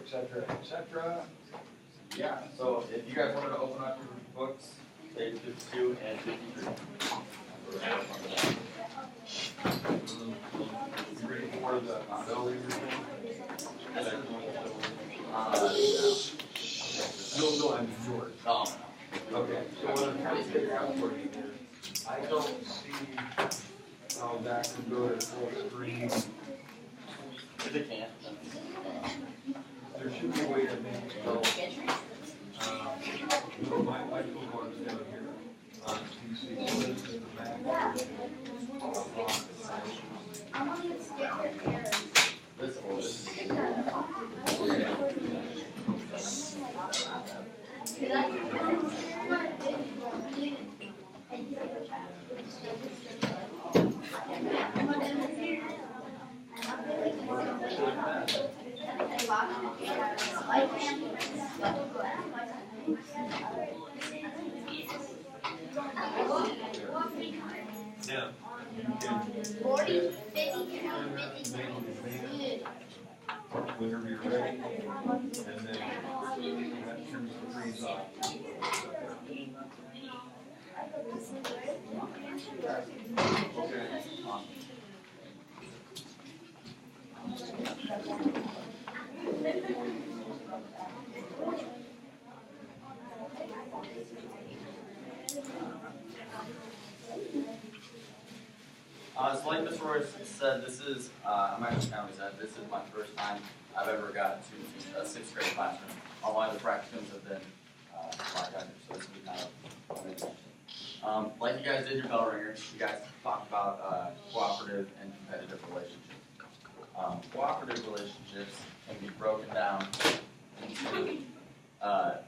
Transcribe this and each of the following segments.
etc., etc. Yeah, so if you guys wanted to open up your books, page 52 and 53. You ready for the bell ringer thing? No, I mean yours. Oh, Okay, so what I'm trying to figure out for you is, I don't see how that can go to full screen. if it can't, There should be a way to make it go. My keyboard's down here on PC, so this is the Mac version of Rocket Science. this Now, you can whenever you're ready, and then that turns the freeze off. Okay. So like Ms. Roy said, this is, I'm actually county said, this is my first time I've ever got to teach a 6th grade classroom. All my other practicums have been a lot younger, so this will be kind of amazing. Like you guys did your bell ringers, you guys talked about cooperative and competitive relationships. Cooperative relationships can be broken down into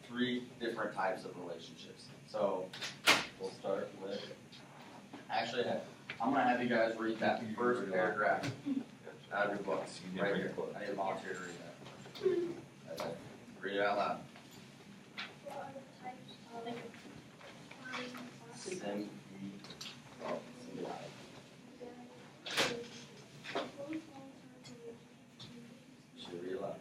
3 different types of relationships. So we'll start with, actually, I'm going to have you guys read that first paragraph out of your books, right here. I need a volunteer to read that. Okay. Read it out loud. Symbiotic. Should read it loud.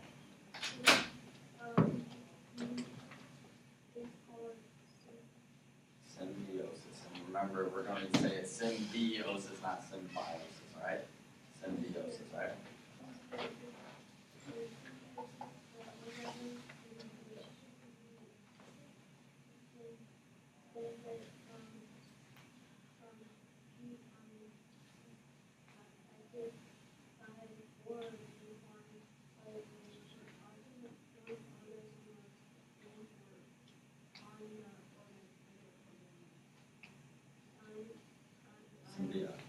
Symbiosis. And remember, we're going to say it's symbiosis, not symbiosis, all right? Symbiosis, all right? Symbiotic.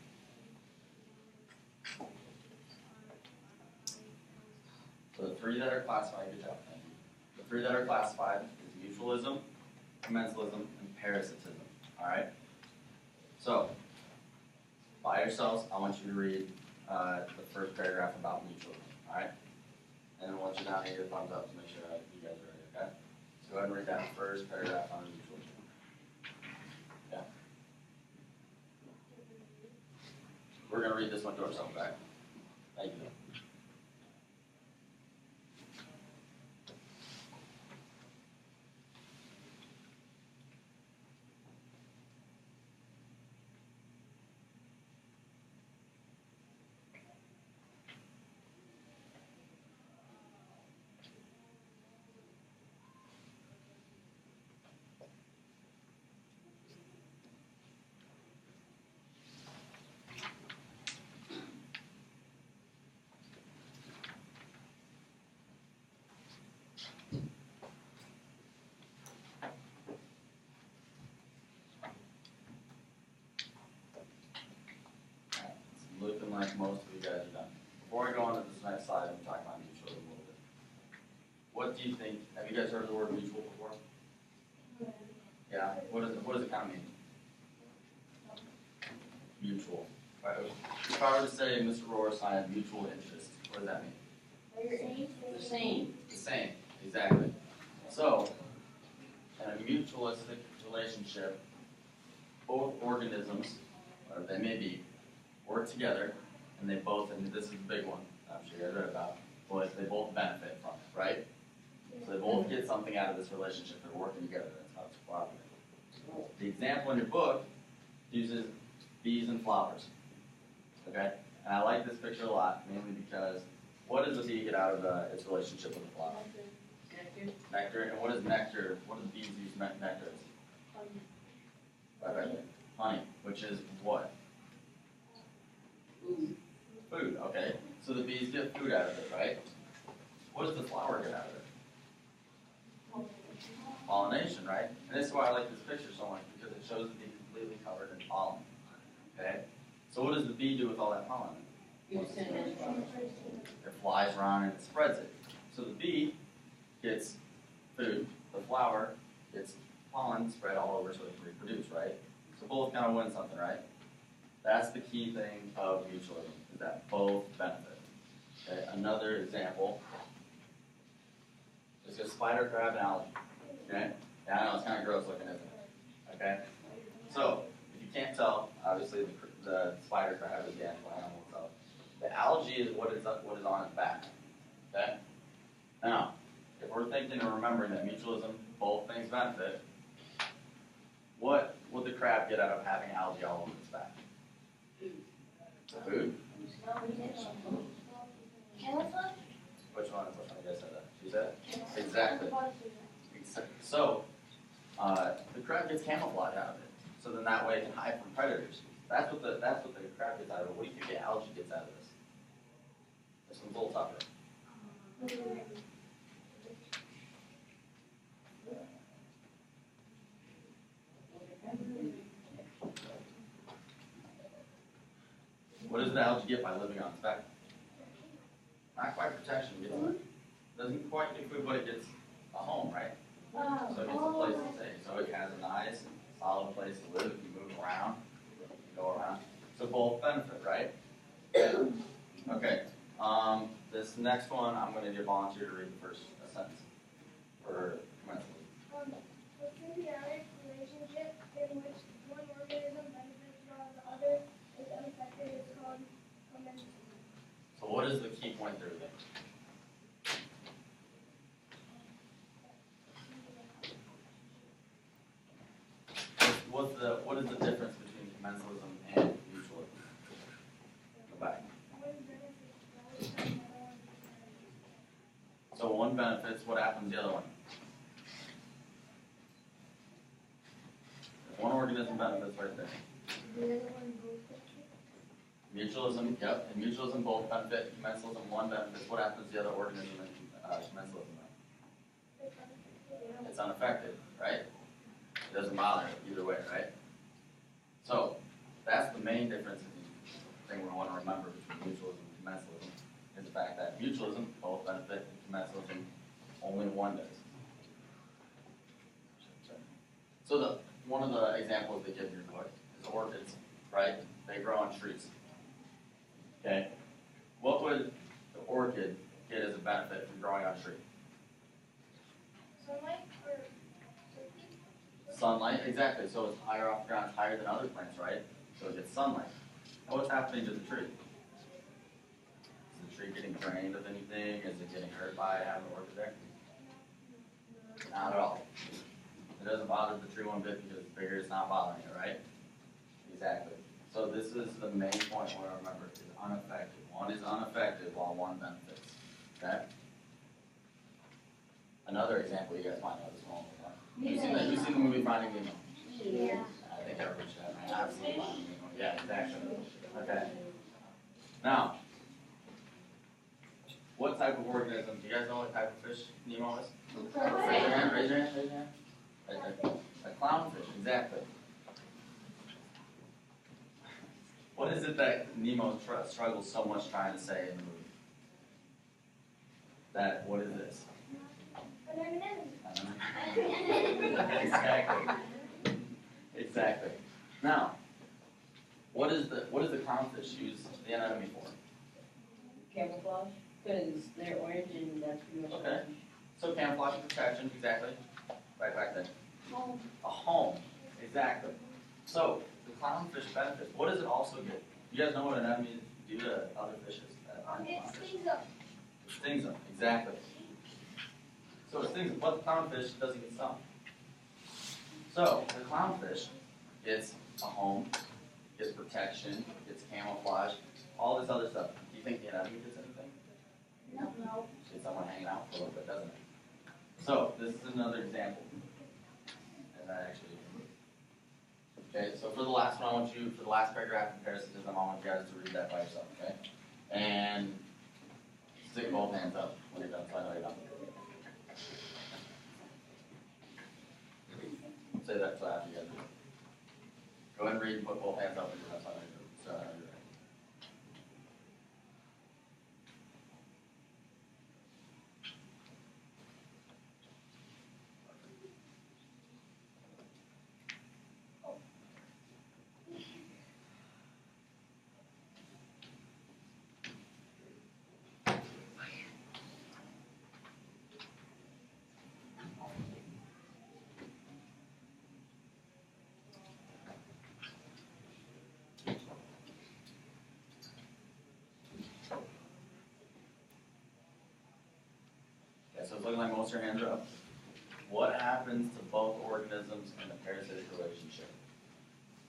So the 3 that are classified, good job, thank you. The 3 that are classified is mutualism, commensalism, and parasitism, all right? So, by yourselves, I want you to read the first paragraph about mutualism, all right? And then I want you down here to thumbs up to make sure you guys are ready, okay? So go ahead and read that first paragraph on mutualism. Yeah. We're going to read this one to ourselves, right? Thank you. Looking like most of you guys are done. Before I go on to this next slide, I'm talking about mutualism a little bit. What do you think? Have you guys heard of the word mutual before? Yeah. What does it kind of mean? Mutual. If I were to say Mr. Rohrs and I have mutual interest, what does that mean? The same. The same. Exactly. So, in a mutualistic relationship, both organisms, whatever they may be, work together, and they both, and this is the big one, I'm sure you guys read about, but they both benefit from it, right? they both get something out of this relationship. They're working together. That's how it's cooperative. The example in your book uses bees and flowers. Okay? And I like this picture a lot, mainly because what does the bee get out of its relationship with the flower? Nectar. Nectar. And what is nectar? What do bees use nectar as? Right. Honey, which is what? Food. Food, okay. So the bees get food out of it, right? What does the flower get out of it? Pollination, right? And this is why I like this picture so much, because it shows the bee completely covered in pollen. Okay? So what does the bee do with all that pollen? You send it flowers. It flies around and it spreads it. So the bee gets food, the flower gets pollen spread all over so it can reproduce, right? So both kind of win something, right? That's the key thing of mutualism, is that both benefit. Okay, another example is a spider crab analogy. Okay? Yeah, I know, it's kind of gross looking, isn't it? Okay? So, if you can't tell, obviously the spider crab is the actual animal itself. The algae is what is on its back. Okay? Now, if we're thinking and remembering that mutualism, both things benefit, what would the crab get out of having algae all over its back? Food? Which one? You guys said that. You said it? Exactly. So, the crab gets camouflage out of it. So then that way it can hide from predators. That's what the crab gets out of it. What do you think the algae gets out of this? This one's a little tougher. What does the algae get by living on its back? Not quite protection, it gets doesn't quite get food, but it gets a home, right? So it gets a place to stay. So it has a nice, solid place to live. You move around, you go around. So both benefit, right? Okay. This next one, I'm going to need a volunteer to read the first sentence for commensalism. The symbiotic relationship in which one organism benefits while the other is unaffected is called commensalism. So what is the key point there then? What is the difference between commensalism and mutualism? Go back. So one benefits, what happens to the other one? If one organism benefits right there. The other one goes Mutualism, yep, and mutualism both benefit. Commensalism, one benefits. What happens to the other organism in commensalism? It's unaffected, right? It doesn't bother it either way, right? So that's the main difference in the thing we want to remember between mutualism and commensalism is the fact that mutualism both benefit and commensalism only one does. So one of the examples they give in your book is orchids, right? They grow on trees. Okay? What would the orchid get as a benefit from growing on a tree? sunlight or Sunlight, exactly. So it's higher off the ground, it's higher than other plants, right? So it gets sunlight. Now what's happening to the tree? Is the tree getting drained of anything? Is it getting hurt by having the orchid there? Not at all. It doesn't bother the tree one bit because it's bigger, it's not bothering it, right? Exactly. So this is the main point we want to remember, is unaffected. One is unaffected while one benefits. Okay? Another example, you guys might know this one. You've seen the movie Finding Nemo? yeah. I think everybody should have. I've seen Finding Nemo. Yeah, exactly. Okay. Now, what type of organism, do you guys know what type of fish Nemo is? Raise your hand, raise your hand, raise your hand. Right there. A clownfish, exactly. What is it that Nemo struggles so much trying to say in the movie? That, what is this? Exactly. Exactly. Now, what is the clownfish use the anemone for? Camouflage, because they're orange and that's pretty much Okay. orange. So camouflage and protection, exactly. Right back there. Home. A home, exactly. So the clownfish benefits. What does it also get? You guys know what anemones do to other fishes? It stings up. It stings them, exactly. So So it's things, but the clownfish doesn't get stung. So the clownfish gets a home, gets protection, gets camouflage, all this other stuff. Do you think the anemone gets anything? No. Gets someone hanging out for a little bit, doesn't it? So this is another example. And that actually. Okay, so for the last one, for the last paragraph in parasitism, I want you guys to read that by yourself, okay? And stick both hands up when you're done, so I know you're done. Say that so after you guys do it. Go ahead and read and put both hands up when you're done, so I know you're done. So I know you're ready. Okay, so it's looking like most of your hands are up. What happens to both organisms in a parasitic relationship?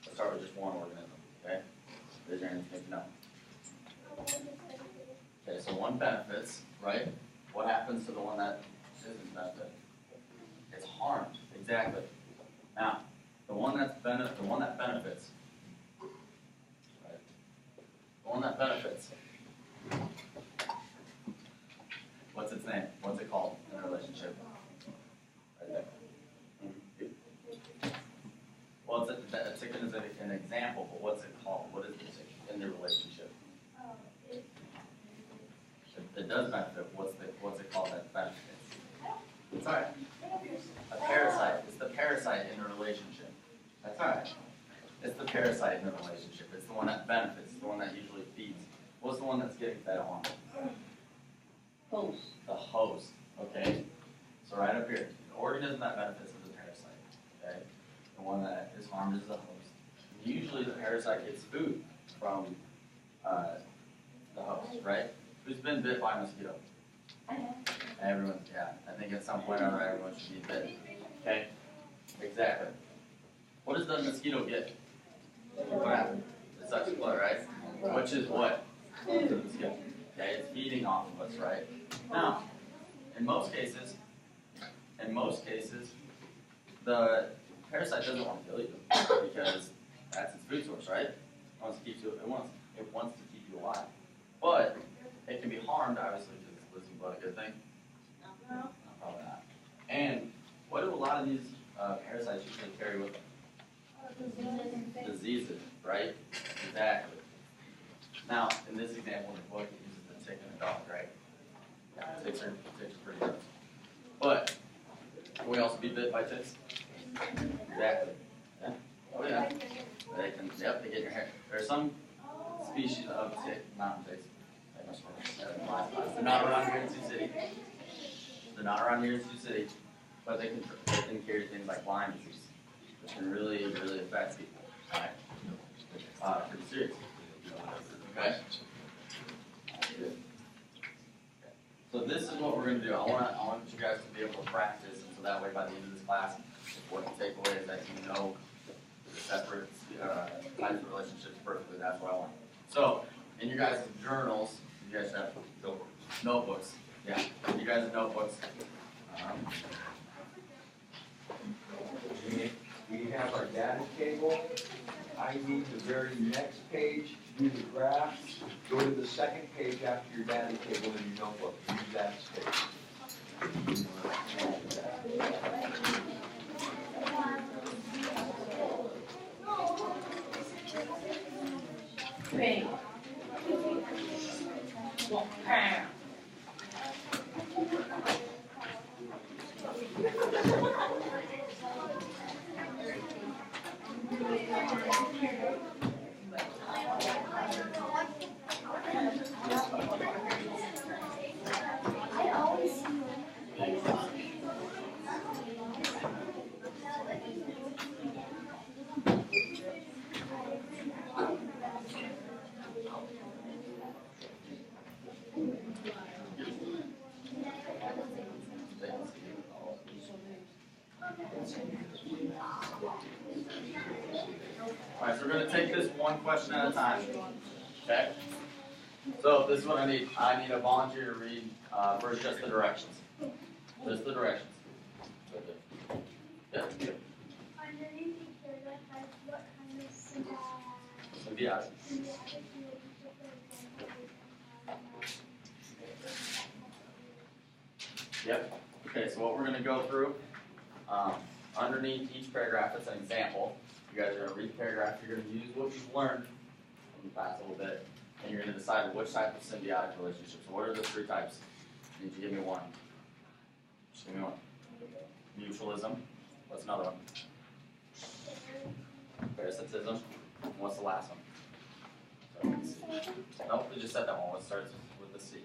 Let's start with just one organism, okay? Raise your hand if you know. Okay, so one benefits, right? What happens to the one that isn't benefit? It's harmed, exactly. Now, the one that benefits, right? The one that benefits. What's its name? What's it called in a relationship? Right there. Well, a chicken is an example, but what's it called? What is the chicken in the relationship? It does benefit. What's it called that benefits? It's all right. A parasite. It's the parasite in a relationship. That's all right. It's the parasite in a relationship. It's the one that benefits. It's the one that usually feeds. What's the one that's getting fed on? Host. The host, okay? So right up here, the organism that benefits is the parasite, okay? The one that is harmed is the host. Usually the parasite gets food from the host, right? Who's been bit by a mosquito? Everyone, yeah. I think at some point or other everyone should be bit, okay? Exactly. What does the mosquito get? What happens? It sucks blood, right? Which is what? The mosquito. Okay, it's feeding off of us, right? Now, in most cases, the parasite doesn't want to kill you because that's its food source, right? It wants to keep you alive. But it can be harmed, obviously, because it's losing blood. A good thing? No. Probably not. And what do a lot of these parasites usually carry with them? Diseases, right? Exactly. Now, in this example in the book, it uses the tick and the dog, right? Yeah, ticks are pretty gross. But can we also be bit by ticks? Exactly. Yeah. Oh yeah. They can. Yep. They get in your hair. There are some species of tick, mountain ticks. They're not around here in Sioux City. But they can carry things like Lyme disease, which can really affect people. Right? Pretty serious. Okay. Good. So this is what we're going to do. I want you guys to be able to practice, and so that way by the end of this class, what you take away is that you know the separate types of relationships perfectly. That's what I want. So in your guys' journals, you guys have notebooks. Yeah, you guys have notebooks. We have our data table. I need the very next page to do the graphs. Go to the second page after your data table in your notebook. Use that space. Bang. Bam. I always Alright, so we're gonna take this one question at a time. Okay? So this is what I need. I need a volunteer to read first just the directions. Just the directions. Yeah. Underneath each paragraph has what kind of Symbiotic. symbiotic Yep. Okay, so what we're gonna go through, underneath each paragraph, it's an example. You guys are gonna read the paragraph, you're gonna use what you've learned from the past a little bit, and you're gonna decide which type of symbiotic relationship. So what are the three types? I need you to give me one. Just give me one. Mutualism. What's another one? Parasitism. And what's the last one? So, let's see. Nope, we just said that one. What starts with the C?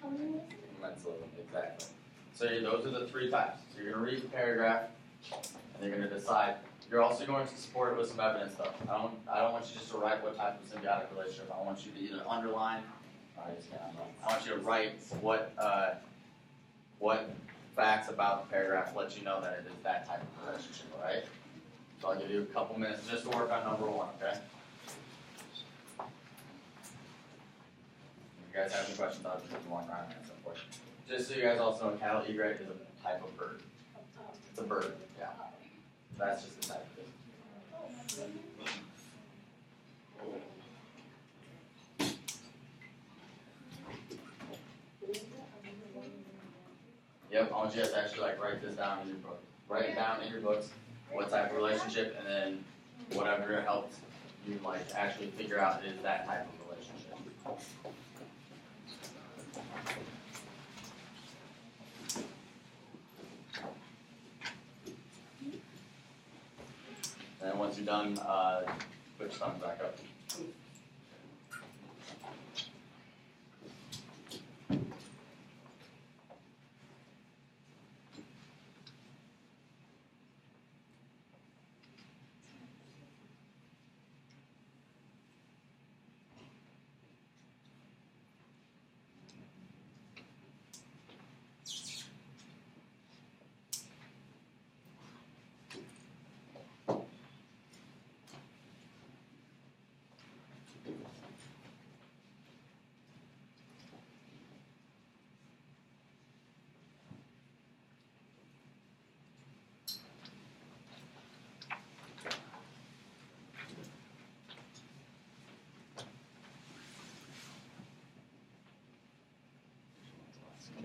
Commensalism, exactly. So those are the three types. So you're going to read the paragraph, and you're going to decide. You're also going to support it with some evidence, though. I don't want you just to write what type of symbiotic relationship. I want you to either underline. I want you to write what facts about the paragraph let you know that it is that type of relationship. All right. So I'll give you a couple minutes just to work on number one. Okay. If you guys have any questions, I'll just keep going around at some point. Just so you guys also know, cattle egret is a type of bird. It's a bird, yeah. That's just the type of it. Yep, I want you guys to actually write this down in your book. Write it down in your books, what type of relationship, and then whatever helps you actually figure out is that type of relationship. And then once you're done, put your thumbs back up.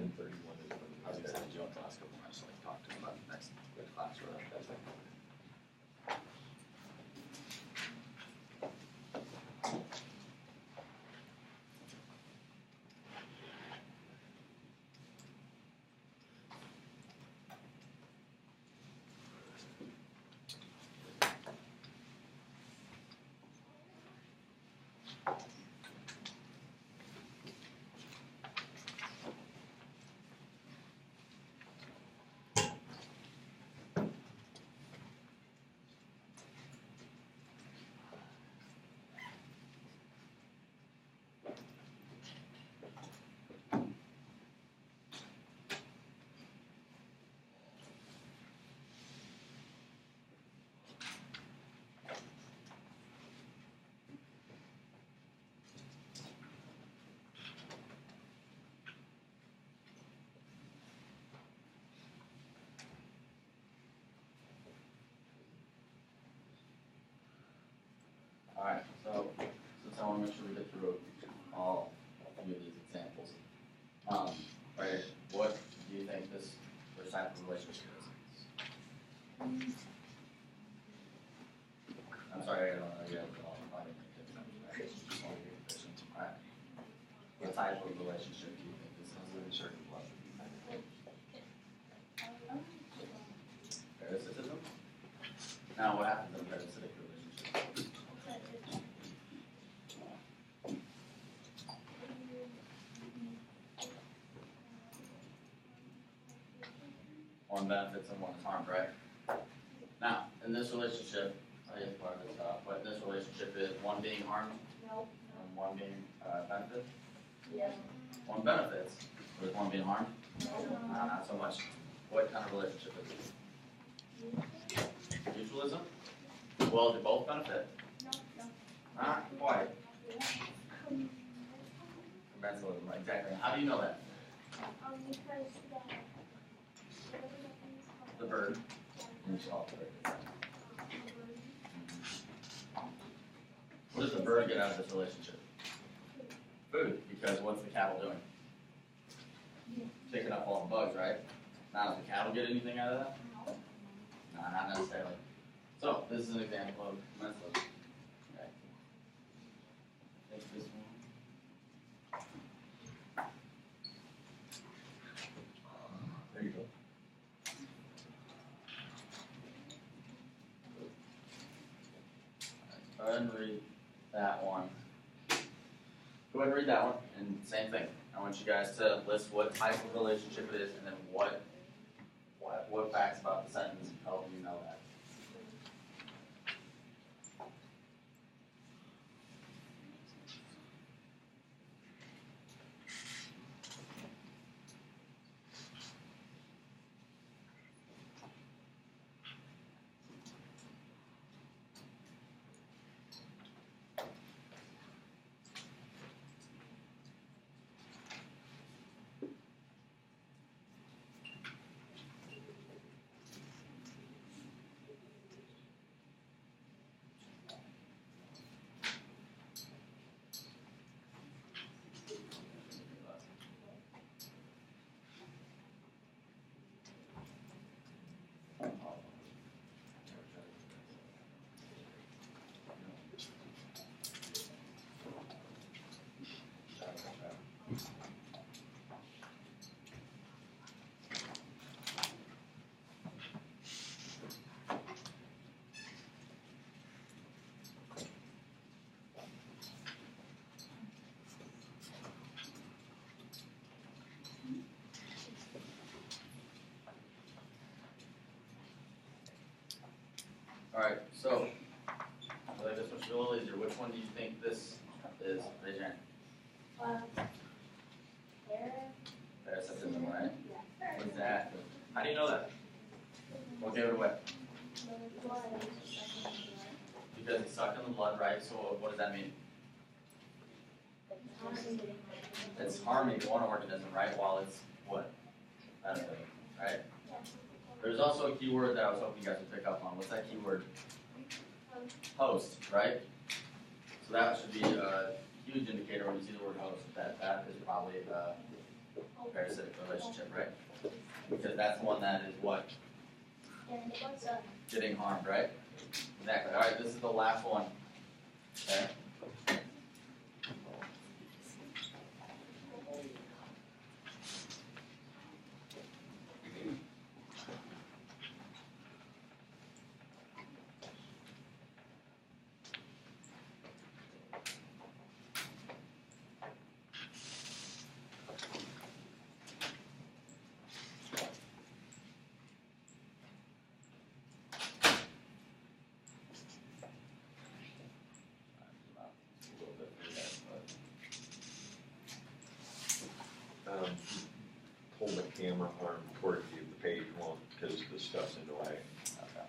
I was going to say, do you want the last couple of minutes to talk to them about the next class or that thing? Alright, so since I want to make sure we get through all a few of these examples, right, what do you think this first type of relationship is? I'm sorry, I don't know, you have all Alright. What type of relationship do you think this is? Parasitism? Now what happens in a parasitic relationship? One benefits and one is harmed, right? Now, in this relationship, I guess part of this but in this relationship is one being harmed and one being benefit? Yes. One benefits, but is one being harmed? Not so much. What kind of relationship is it? Mutualism? Well, do both benefit? No. Not quite. Commensalism, right, exactly. How do you know that? Because The bird. You saw the bird. What does the bird get out of this relationship? Food, because what's the cattle doing? Picking up all the bugs, right? Now, does the cattle get anything out of that? No, not necessarily. So, this is an example of commensalism. Okay. Take this one. There you go. Go ahead and read that one. Go ahead and read that one, and same thing. I want you guys to list what type of relationship it is, and then what facts about the sentence help you know that. All right, so I think this one's a little easier. Which one do you think this is? Raise your hand. Parasitism, right? Exactly. How do you know that? We'll give it away. Because it's stuck in the blood, right? So what does that mean? It's harming one organism, right? While it's what? Benefiting, right? There's also a key word that I was hoping you guys would pick up on. What's that key word? Host, right? So that should be a huge indicator when you see the word host, that is probably a parasitic relationship, right? Because that's the one that is what? Getting harmed, right? Exactly. All right, this is the last one. Okay? Hold the camera arm towards you, the page won't, because the stuff's in the way. Okay.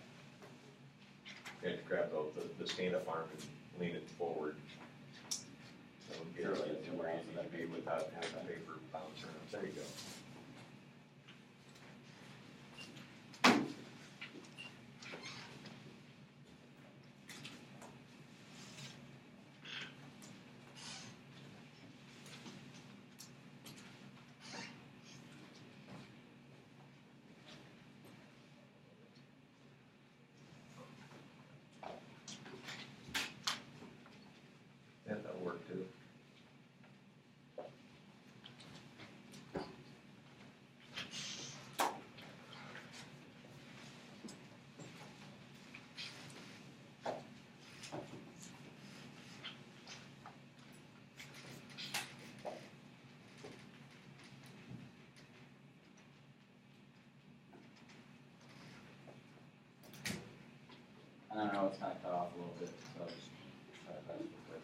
You have to grab the stand-up arm and lean it forward. So get it to where you need to be without having the paper bounce around. There you go. Yeah, that'll work too. I don't know, it's kind of cut off a little bit, so I'll just try to press it quick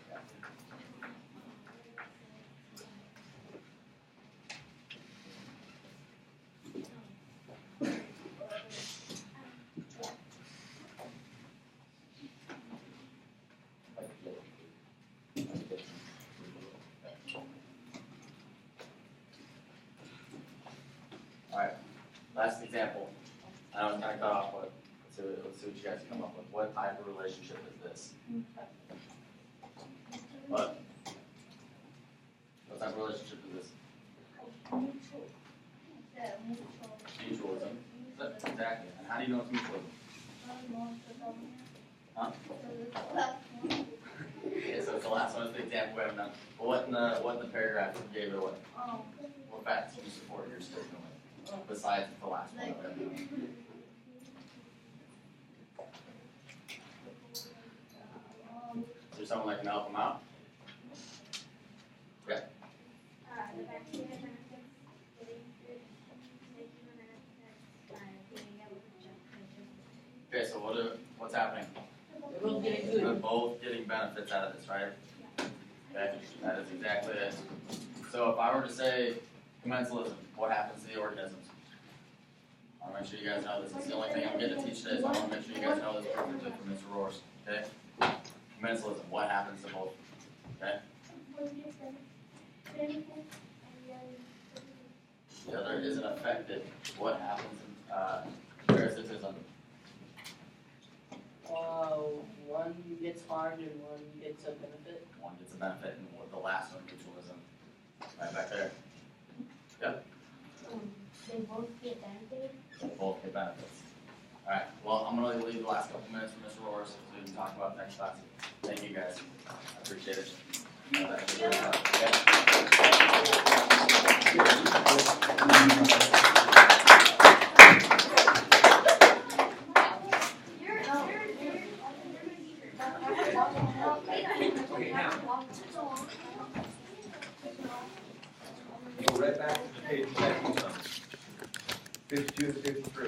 after. Alright, last example. I know it's kind of cut off, but let's see what you guys come up with. What type of relationship is this? What? What type of relationship is this? Mutual. Mutual. Mutualism. Exactly. And how do you know it's mutualism? Huh? Okay, so it's the last one. It's the example we haven't done. But what in the paragraph gave it away? What facts do you support your statement with? Besides the last one that we haven't done. Is there someone that can help them out? The bacteria benefits getting food, making an appetite by being able to jump and Okay, so what's happening? They're both getting They're good. both getting benefits out of this, right? Okay, that is exactly it. So if I were to say commensalism, what happens to the organisms? I want to make sure you guys know this. It's the only thing I'm getting to teach today, so I want to make sure you guys know this perfectly from Mr. Roars. Okay? Commensalism, what happens to both? Okay? The other isn't affected. What happens in parasitism? One gets harmed and one gets a benefit. One gets a benefit, and the last one, mutualism. Right back there. Yep. They both get benefited. They both get benefits. Alright, well, I'm going to leave the last couple minutes for Mr. Roars so we can talk about next class. Thank you guys. I appreciate it. Okay, now, go right back to the page that he's on. 52 to 53.